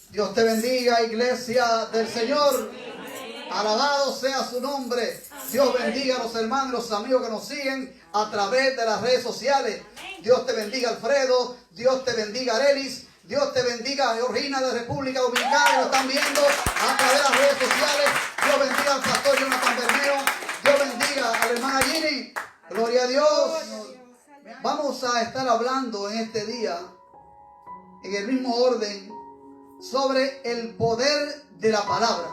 Dios te bendiga, iglesia del Señor. Alabado sea su nombre. Dios bendiga a los hermanos y los amigos que nos siguen a través de las redes sociales. Dios te bendiga, Alfredo. Dios te bendiga, Arelis. Dios te bendiga, Georgina de República Dominicana, que lo están viendo a través de las redes sociales. Dios bendiga al pastor Jonathan Bermeo. Dios bendiga a la hermana Ginny. Gloria a Dios. Vamos a estar hablando en este día, en el mismo orden, sobre el poder de la palabra.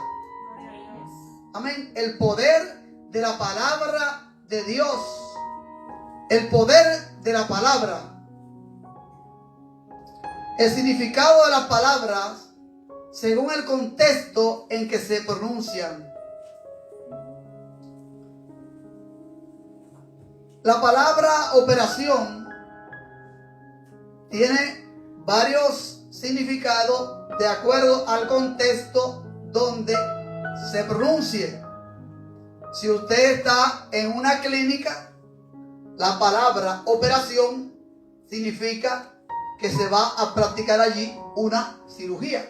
Amén. El poder de la palabra de Dios. El poder de la palabra. El significado de las palabras según el contexto en que se pronuncian. La palabra operación tiene varios significados de acuerdo al contexto donde se pronuncie. Si usted está en una clínica, la palabra operación significa que se va a practicar allí una cirugía.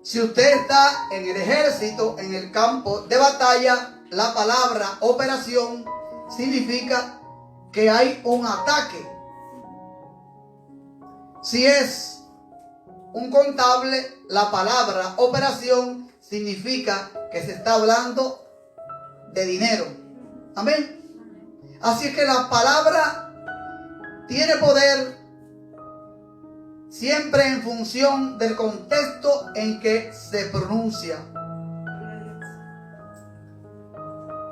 Si usted está en el ejército, en el campo de batalla, la palabra operación significa que hay un ataque. Si es un contable, la palabra operación significa que se está hablando de dinero. Amén. Así es que la palabra tiene poder siempre en función del contexto en que se pronuncia.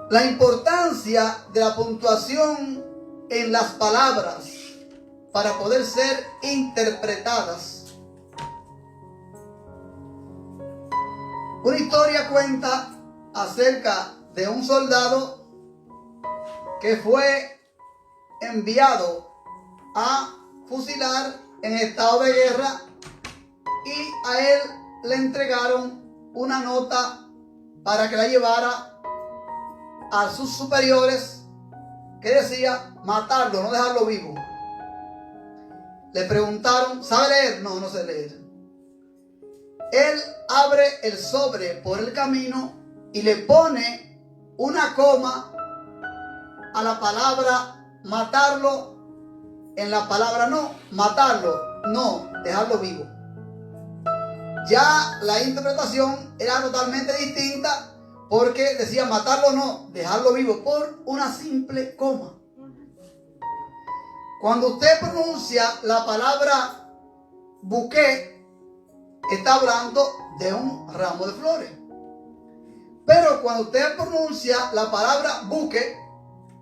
La importancia de la puntuación en las palabras para poder ser interpretadas. Una historia cuenta acerca de un soldado que fue enviado a fusilar en estado de guerra, y a él le entregaron una nota para que la llevara a sus superiores que decía matarlo, no dejarlo vivo. Le preguntaron, ¿sabe leer? No, no sé leer. Él abre el sobre por el camino y le pone una coma a la palabra matarlo, en la palabra no, matarlo, no, dejarlo vivo. Ya la interpretación era totalmente distinta, porque decía matarlo no, dejarlo vivo, por una simple coma. Cuando usted pronuncia la palabra buqué, está hablando de un ramo de flores. Pero cuando usted pronuncia la palabra buque,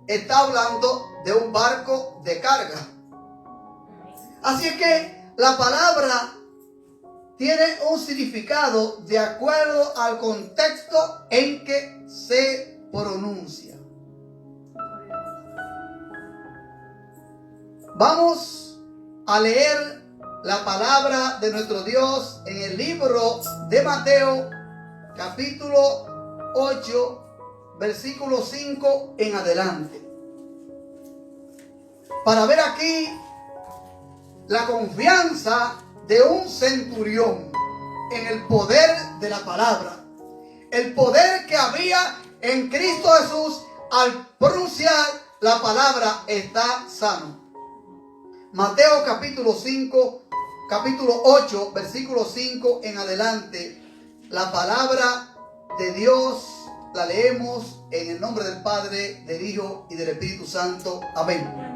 está hablando de un barco de carga. Así es que la palabra tiene un significado de acuerdo al contexto en que se pronuncia. Vamos a leer la palabra de nuestro Dios en el libro de Mateo, capítulo 8, versículo 5 en adelante. Para ver aquí la confianza de un centurión en el poder de la palabra. El poder que había en Cristo Jesús al pronunciar la palabra está sano. Mateo capítulo 8, versículo 5 en adelante. La palabra de Dios la leemos en el nombre del Padre, del Hijo y del Espíritu Santo. Amén.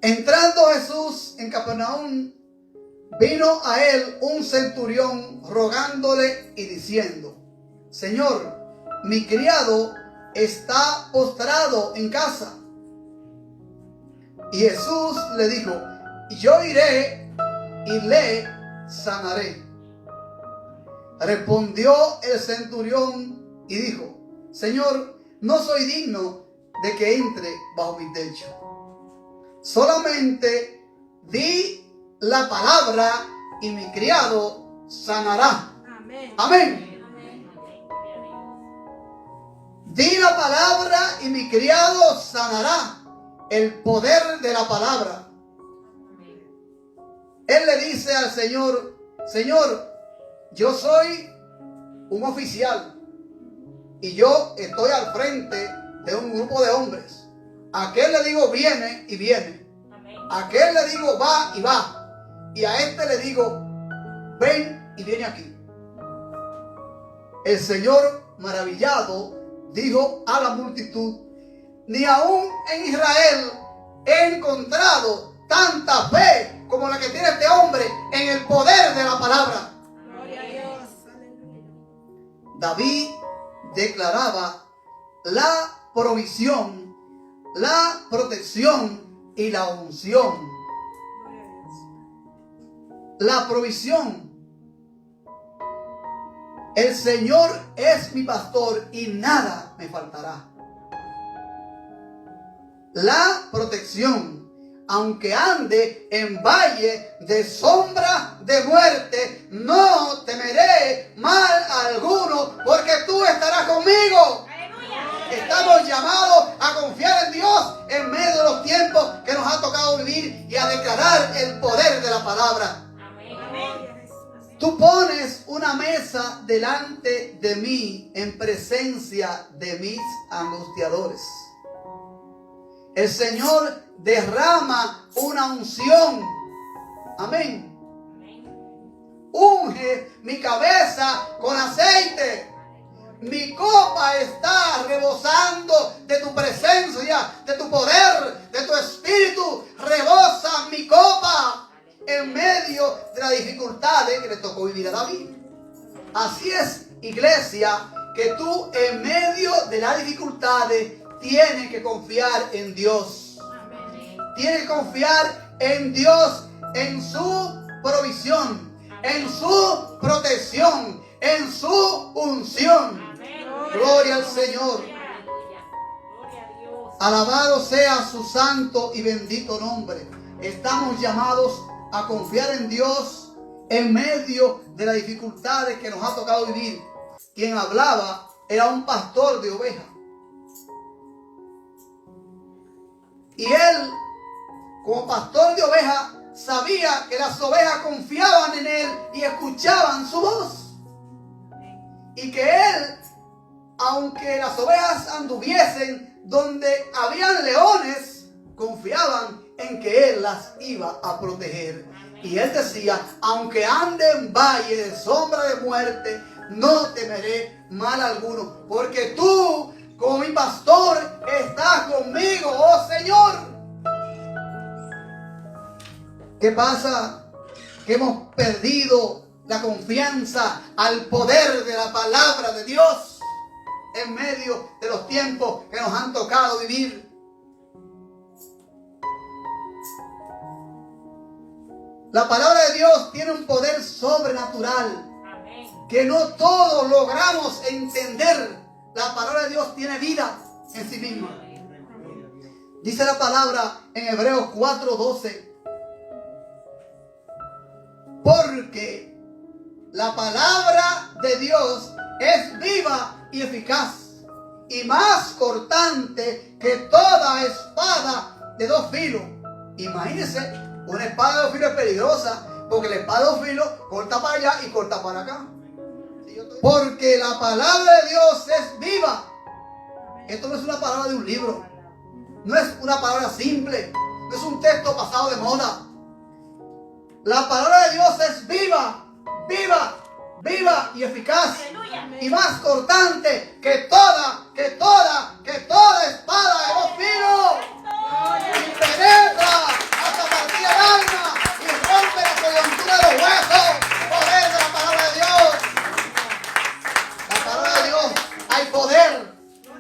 Entrando Jesús en Capernaum, vino a él un centurión rogándole y diciendo: Señor, mi criado está postrado en casa. Y Jesús le dijo: yo iré y le sanaré. Respondió el centurión y dijo: Señor, no soy digno de que entre bajo mi techo. Solamente di la palabra y mi criado sanará. Amén. Amén. Di la palabra y mi criado sanará. El poder de la palabra. le dice al Señor: Señor, yo soy un oficial y yo estoy al frente de un grupo de hombres. A aquel le digo viene y viene. A aquel le digo va y va. Y a este le digo ven y viene aquí. El Señor, maravillado, dijo a la multitud: ni aún en Israel he encontrado tanta fe como la que tiene este hombre en el poder de la palabra. Gloria a Dios. David declaraba la provisión, la protección y la unción. La provisión. El Señor es mi pastor y nada me faltará. La protección. Aunque ande en valle de sombra de muerte, no temeré mal alguno, porque tú estarás conmigo. ¡Aleluya! Estamos llamados a confiar en Dios en medio de los tiempos que nos ha tocado vivir y a declarar el poder de la palabra. Amén. Tú pones una mesa delante de mí en presencia de mis angustiadores. El Señor derrama una unción. Amén. Unge mi cabeza con aceite. Mi copa está rebosando de tu presencia, de tu poder, de tu espíritu. Rebosa mi copa en medio de las dificultades que le tocó vivir a David. Así es, iglesia, que tú en medio de las dificultades tienes que confiar en Dios. Tienes que confiar en Dios, en su provisión, en su protección, en su unción. Gloria al Señor. Alabado sea su santo y bendito nombre. Estamos llamados a confiar en Dios en medio de las dificultades que nos ha tocado vivir. Quien hablaba era un pastor de ovejas. Y él, como pastor de ovejas, sabía que las ovejas confiaban en él y escuchaban su voz. Y que él, aunque las ovejas anduviesen donde habían leones, confiaban en que él las iba a proteger. Y él decía: aunque ande en valle de sombra de muerte, no temeré mal alguno, porque tú, como mi pastor, estás conmigo, oh Señor. ¿Qué pasa? Que hemos perdido la confianza al poder de la palabra de Dios en medio de los tiempos que nos han tocado vivir. La palabra de Dios tiene un poder sobrenatural que no todos logramos entender. La palabra de Dios tiene vida en sí misma. Dice la palabra en Hebreos 4:12. Porque la palabra de Dios es viva y eficaz y más cortante que toda espada de dos filos. Imagínense, una espada de dos filos es peligrosa, porque la espada de dos filos corta para allá y corta para acá. Porque la palabra de Dios es viva. Esto no es una palabra de un libro. No es una palabra simple. No es un texto pasado de moda. La palabra de Dios es viva, viva, viva y eficaz. Y más cortante que toda espada de dos filos. Y penetra hasta partir el alma y rompe la coyuntura de los huesos. Poder de la palabra de Dios. La palabra de Dios, hay poder.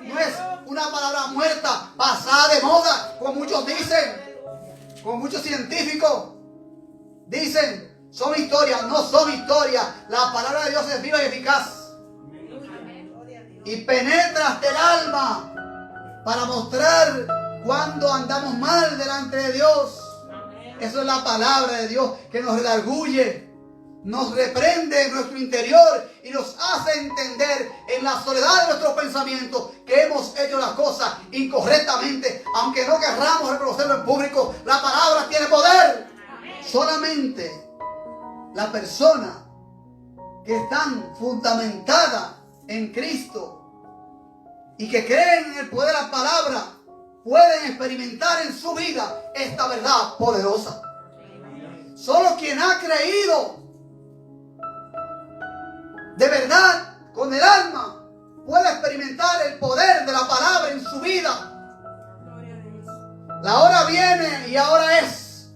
No es una palabra muerta, pasada de moda, como muchos dicen, como muchos científicos dicen. Son historias, no son historias. La palabra de Dios es viva y eficaz. Y penetra hasta el alma para mostrar cuando andamos mal delante de Dios. Eso es la palabra de Dios que nos redarguye, nos reprende en nuestro interior y nos hace entender en la soledad de nuestros pensamientos que hemos hecho las cosas incorrectamente. Aunque no querramos reconocerlo en público, la palabra tiene poder. Solamente las personas que están fundamentadas en Cristo y que creen en el poder de la palabra pueden experimentar en su vida esta verdad poderosa. Solo quien ha creído de verdad con el alma puede experimentar el poder de la palabra en su vida. La hora viene y ahora es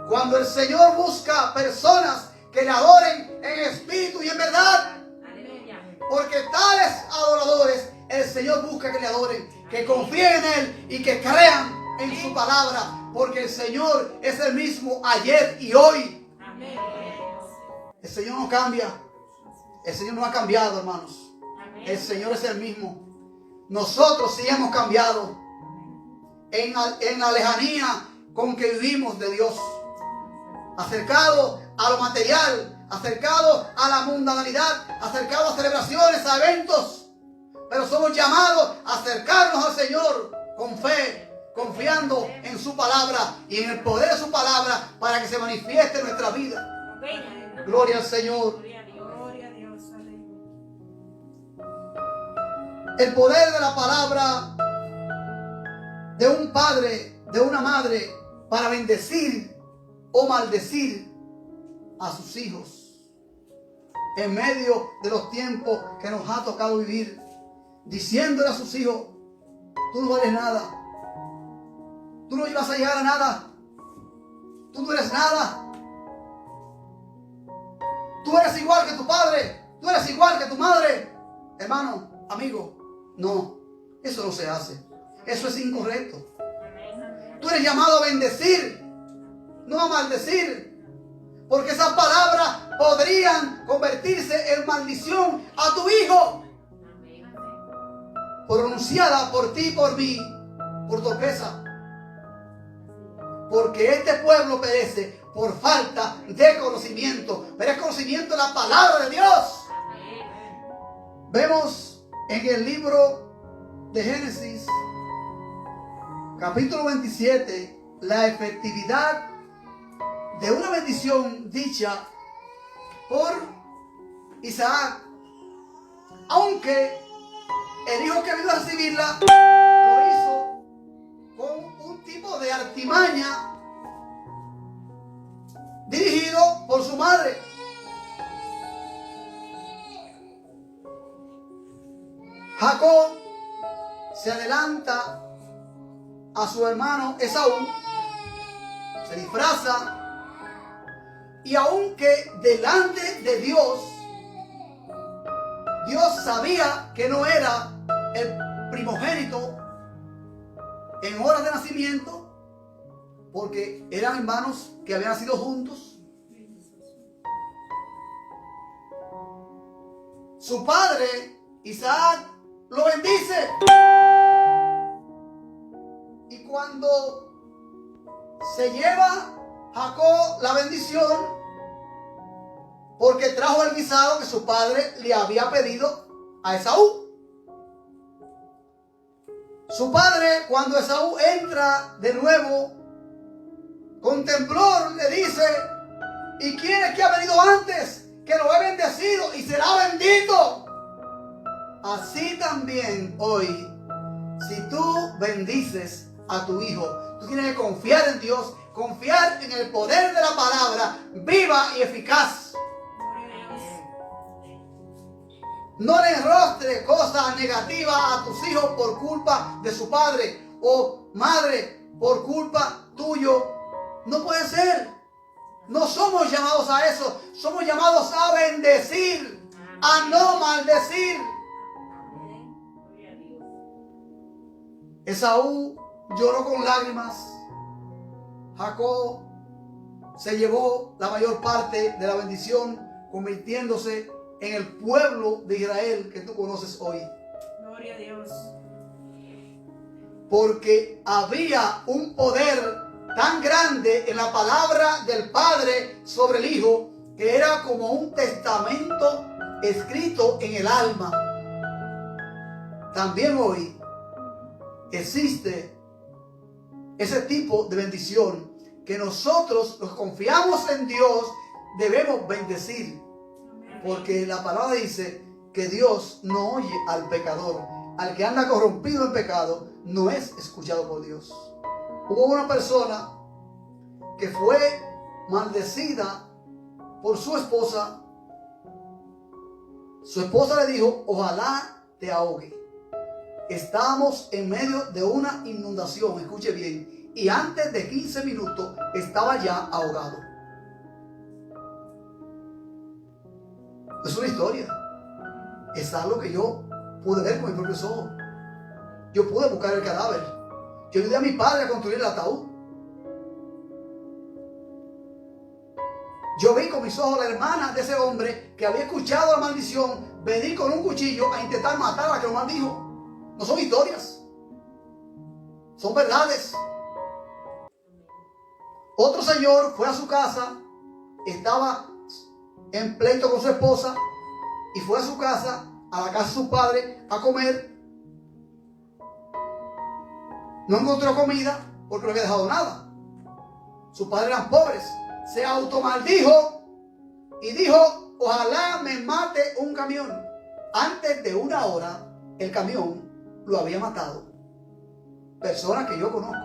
cuando el Señor busca personas que le adoren en espíritu y en verdad. Porque tales adoradores el Señor busca que le adoren, que confíen en Él y que crean en su palabra. Porque el Señor es el mismo ayer y hoy. El Señor no cambia. El Señor no ha cambiado, hermanos. El Señor es el mismo. Nosotros sí hemos cambiado en la lejanía con que vivimos de Dios. Acercado a lo material, acercado a la mundanalidad, acercado a celebraciones, a eventos. Pero somos llamados a acercarnos al Señor con fe, confiando en su palabra y en el poder de su palabra para que se manifieste en nuestra vida. Gloria al Señor. El poder de la palabra de un padre, de una madre, para bendecir o maldecir a sus hijos en medio de los tiempos que nos ha tocado vivir, diciéndole a sus hijos: tú no vales nada, tú no ibas a llegar a nada, tú no eres nada, tú eres igual que tu padre, tú eres igual que tu madre. Hermano, amigo, no, eso no se hace. Eso es incorrecto. Tú eres llamado a bendecir, no a maldecir. Porque esas palabras podrían convertirse en maldición a tu hijo. Pronunciada por ti y por mí, por torpeza. Porque este pueblo perece por falta de conocimiento. Pero es conocimiento de la palabra de Dios. Vemos en el libro de Génesis, capítulo 27, la efectividad de una bendición dicha por Isaac, aunque el hijo que vino a recibirla lo hizo con un tipo de artimaña dirigido por su madre. Jacob se adelanta a su hermano Esaú, se disfraza, y aunque delante de Dios sabía que no era el primogénito en horas de nacimiento, porque eran hermanos que habían nacido juntos, su padre Isaac lo bendice. Y cuando se lleva Jacob la bendición, porque trajo el guisado que su padre le había pedido a Esaú. Su padre, cuando Esaú entra de nuevo con temblor, le dice: ¿y quién es que ha venido antes? Que lo he bendecido y será bendito. Así también hoy, si tú bendices a tu hijo, tú tienes que confiar en Dios, confiar en el poder de la palabra viva y eficaz. No le enrostres cosas negativas a tus hijos por culpa de su padre o madre por culpa tuyo. No puede ser. No somos llamados a eso. Somos llamados a bendecir, a no maldecir. Esaú lloró con lágrimas. Jacob se llevó la mayor parte de la bendición, convirtiéndose en el pueblo de Israel que tú conoces hoy. Gloria a Dios. Porque había un poder tan grande en la palabra del Padre sobre el Hijo, que era como un testamento escrito en el alma. También hoy existe ese tipo de bendición, que nosotros, los que confiamos en Dios, debemos bendecir. Porque la palabra dice que Dios no oye al pecador. Al que anda corrompido en pecado no es escuchado por Dios. Hubo una persona que fue maldecida por su esposa. Su esposa le dijo: ojalá te ahogue. Estábamos en medio de una inundación, escuche bien, y antes de 15 minutos estaba ya ahogado. Es una historia. Es algo que yo pude ver con mis propios ojos. Yo pude buscar el cadáver. Yo ayudé a mi padre a construir el ataúd. Yo vi con mis ojos a la hermana de ese hombre que había escuchado la maldición venir con un cuchillo a intentar matar a la que lo maldijo. No son historias, son verdades. Otro señor fue a su casa, estaba en pleito con su esposa y fue a su casa, a la casa de su padre, a comer. No encontró comida porque no había dejado nada. Sus padres eran pobres. Se automaldijo y dijo: ojalá me mate un camión. Antes de una hora el camión lo había matado. Personas que yo conozco.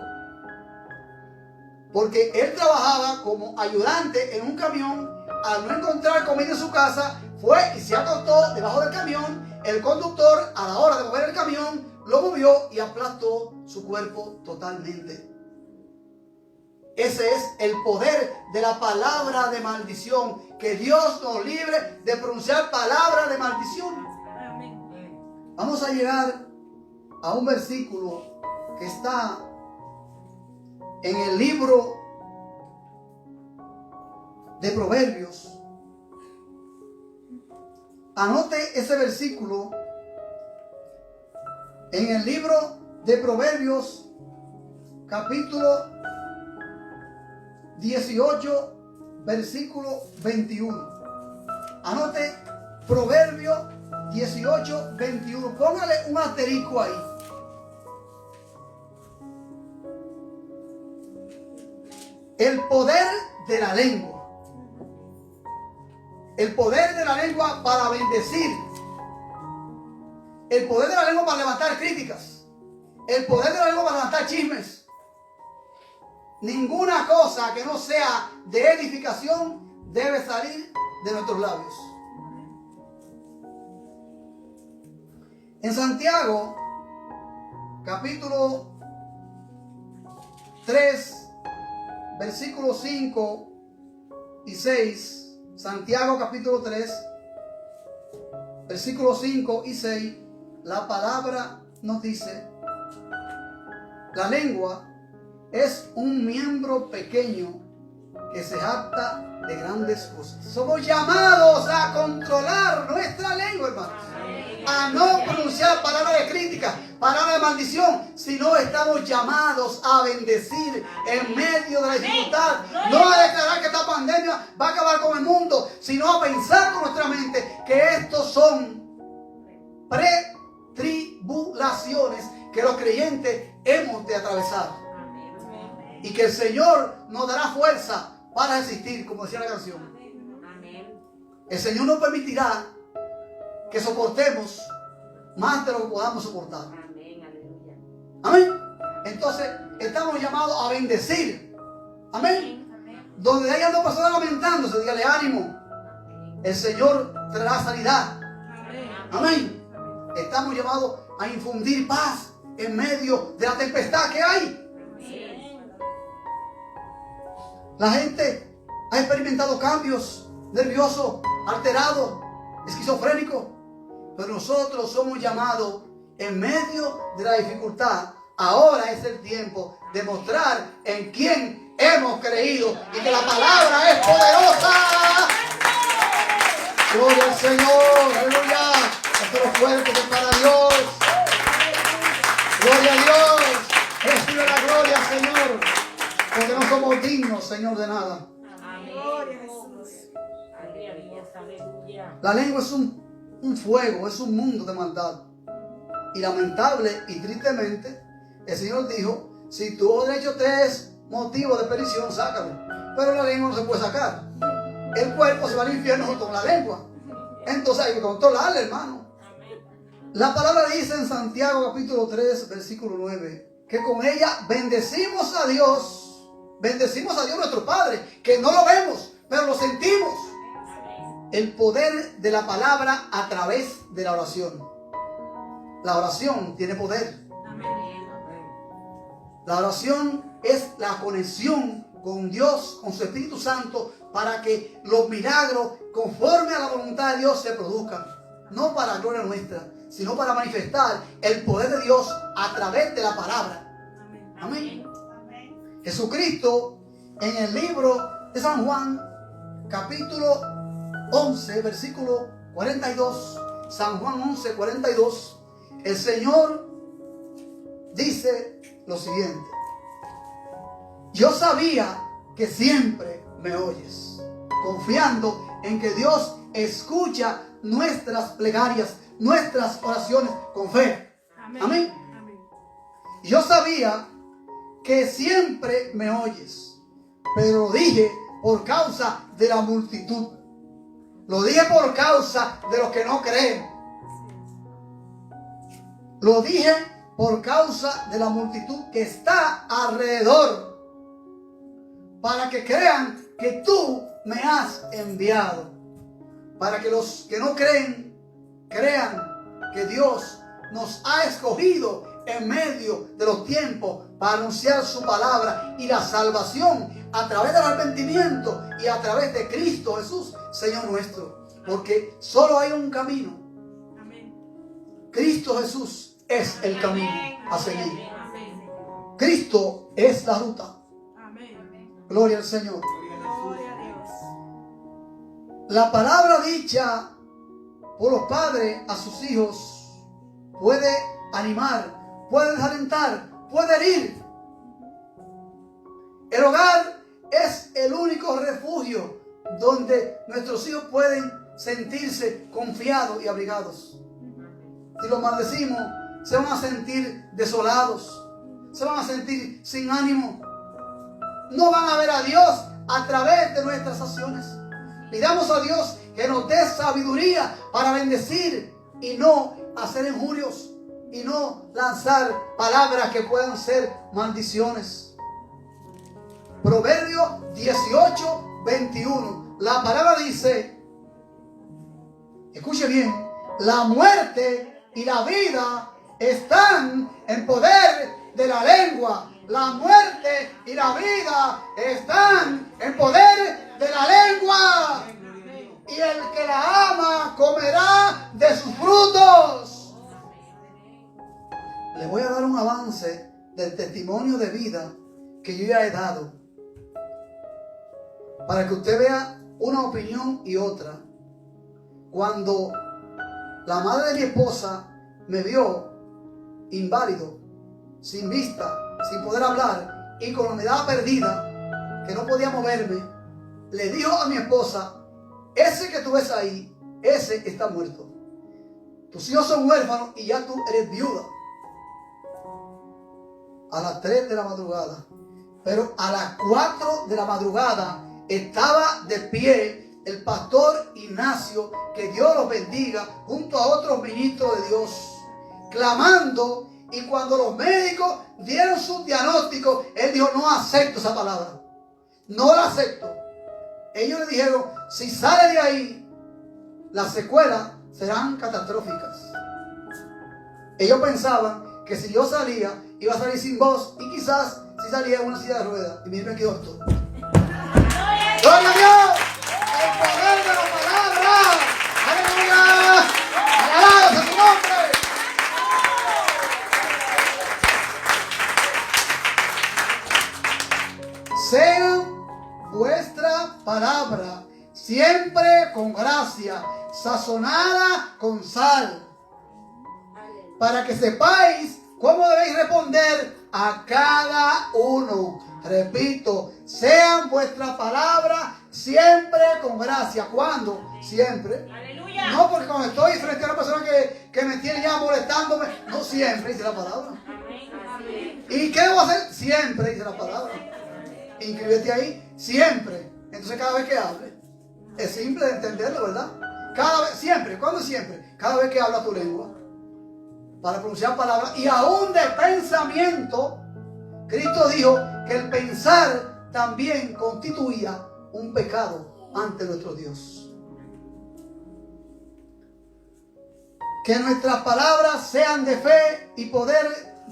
Porque él trabajaba como ayudante en un camión. Al no encontrar comida en su casa, fue y se acostó debajo del camión. El conductor, a la hora de mover el camión, lo movió y aplastó su cuerpo totalmente. Ese es el poder de la palabra de maldición. Que Dios nos libre de pronunciar palabras de maldición. Vamos a llegar a un versículo que está en el libro de Proverbios. Anote ese versículo en el libro de Proverbios, capítulo 18, versículo 21. Anote Proverbio 18, 21. Póngale un asterisco ahí. El poder de la lengua. El poder de la lengua para bendecir. El poder de la lengua para levantar críticas. El poder de la lengua para levantar chismes. Ninguna cosa que no sea de edificación debe salir de nuestros labios. En Santiago, capítulo 3, versículos 5 y 6. Santiago capítulo 3, versículos 5 y 6. La palabra nos dice: la lengua es un miembro pequeño que se jacta de grandes cosas. Somos llamados a controlar nuestra lengua, hermanos. A no pronunciar palabras de crítica, palabras de maldición, sino estamos llamados a bendecir en medio de la dificultad. No a declarar que esta pandemia va a acabar con el mundo, sino a pensar con nuestra mente que estos son pretribulaciones que los creyentes hemos de atravesar. Y que el Señor nos dará fuerza para resistir, como decía la canción. El Señor nos permitirá que soportemos más de lo que podamos soportar. Amén. Entonces estamos llamados a bendecir. Amén. Donde hayan dos personas lamentándose, dígale ánimo. El Señor traerá sanidad. Amén. Estamos llamados a infundir paz en medio de la tempestad que hay. La gente ha experimentado cambios, nerviosos, alterados, esquizofrénicos. Pero nosotros somos llamados en medio de la dificultad. Ahora es el tiempo de mostrar en quién hemos creído y que la palabra es poderosa. Gloria al Señor, aleluya. Nuestro fuerte que es para Dios. Gloria a Dios. Recibe la gloria, Señor. Porque no somos dignos, Señor, de nada. Gloria a Jesús. La lengua es un fuego, es un mundo de maldad. Y lamentable y tristemente, el Señor dijo: si tu derecho te es motivo de perdición, sácalo. Pero la lengua no se puede sacar. el cuerpo se va al infierno junto con la lengua. Entonces hay que controlarle, hermano. La palabra dice en Santiago capítulo 3, versículo 9, que con ella bendecimos a Dios nuestro Padre, que no lo vemos, pero lo sentimos. El poder de la palabra a través de la oración. La oración tiene poder. La oración es la conexión con Dios, con su Espíritu Santo, para que los milagros conforme a la voluntad de Dios se produzcan. No para la gloria nuestra, sino para manifestar el poder de Dios a través de la palabra. Amén. Jesucristo, en el libro de San Juan, capítulo 11, versículo 42, San Juan 11, 42, el Señor dice lo siguiente: yo sabía que siempre me oyes, confiando en que Dios escucha nuestras plegarias, nuestras oraciones con fe. Amén. Yo sabía que siempre me oyes, pero lo dije por causa de la multitud. Lo dije por causa de los que no creen. Lo dije por causa de la multitud que está alrededor, para que crean que tú me has enviado. Para que los que no creen, crean que Dios nos ha escogido en medio de los tiempos para anunciar su palabra y la salvación a través del arrepentimiento y a través de Cristo Jesús, Señor nuestro. Porque solo hay un camino. Cristo Jesús es el camino a seguir. Cristo es la ruta. Gloria al Señor. La palabra dicha por los padres a sus hijos puede animar, puede desalentar, puede herir. El hogar es el único refugio donde nuestros hijos pueden sentirse confiados y abrigados. Si los maldecimos, se van a sentir desolados, se van a sentir sin ánimo. No van a ver a Dios a través de nuestras acciones. Pidamos a Dios que nos dé sabiduría para bendecir y no hacer injurios y no lanzar palabras que puedan ser maldiciones. Proverbios 18, 21. La palabra dice, escuche bien, la muerte y la vida están en poder de la lengua. La muerte y la vida están en poder de la lengua. Y el que la ama comerá de sus frutos. Le voy a dar un avance del testimonio de vida que yo ya he dado, para que usted vea una opinión y otra. Cuando la madre de mi esposa me vio inválido, sin vista, sin poder hablar y con la mirada perdida, que no podía moverme, le dijo a mi esposa: ese que tú ves ahí, ese está muerto. Tus hijos son huérfanos y ya tú eres viuda. A las 3 de la madrugada, pero a las 4 de la madrugada estaba de pie el pastor Ignacio, que Dios los bendiga, junto a otros ministros de Dios, clamando. Y cuando los médicos dieron su diagnóstico, él dijo: no acepto esa palabra, no la acepto. Ellos le dijeron: si sale de ahí, las secuelas serán catastróficas. Ellos pensaban que si yo salía, iba a salir sin voz y quizás si salía en una silla de ruedas. Y miren aquí esto. ¡Gloria a Dios! ¡El poder de la palabra! ¡Aleluya! ¡Alabado sea su nombre! Sean vuestra palabra siempre con gracia, sazonada con sal, para que sepáis cómo debéis responder a cada uno. Repito, sean vuestra palabra siempre con gracia. ¿Cuándo? Siempre. Aleluya. No porque cuando estoy frente a una persona que me tiene ya molestándome, no siempre, dice la palabra. Amén. ¿Y qué debo hacer? Siempre, dice la palabra. Inscríbete ahí, siempre. Entonces cada vez que hable, Es simple de entenderlo, ¿verdad? Cada vez, siempre, ¿cuándo siempre? Cada vez que habla tu lengua, para pronunciar palabras, y aún de pensamiento, Cristo dijo que el pensar también constituía un pecado ante nuestro Dios. Que nuestras palabras sean de fe y poder,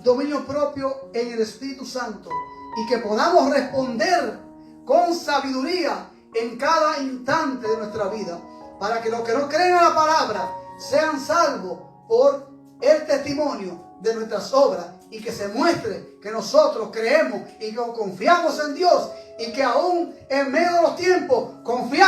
dominio propio en el Espíritu Santo, y que podamos responder con sabiduría en cada instante de nuestra vida, para que los que no creen en la palabra sean salvos por el testimonio de nuestras obras, y que se muestre que nosotros creemos y que confiamos en Dios, y que aún en medio de los tiempos confiamos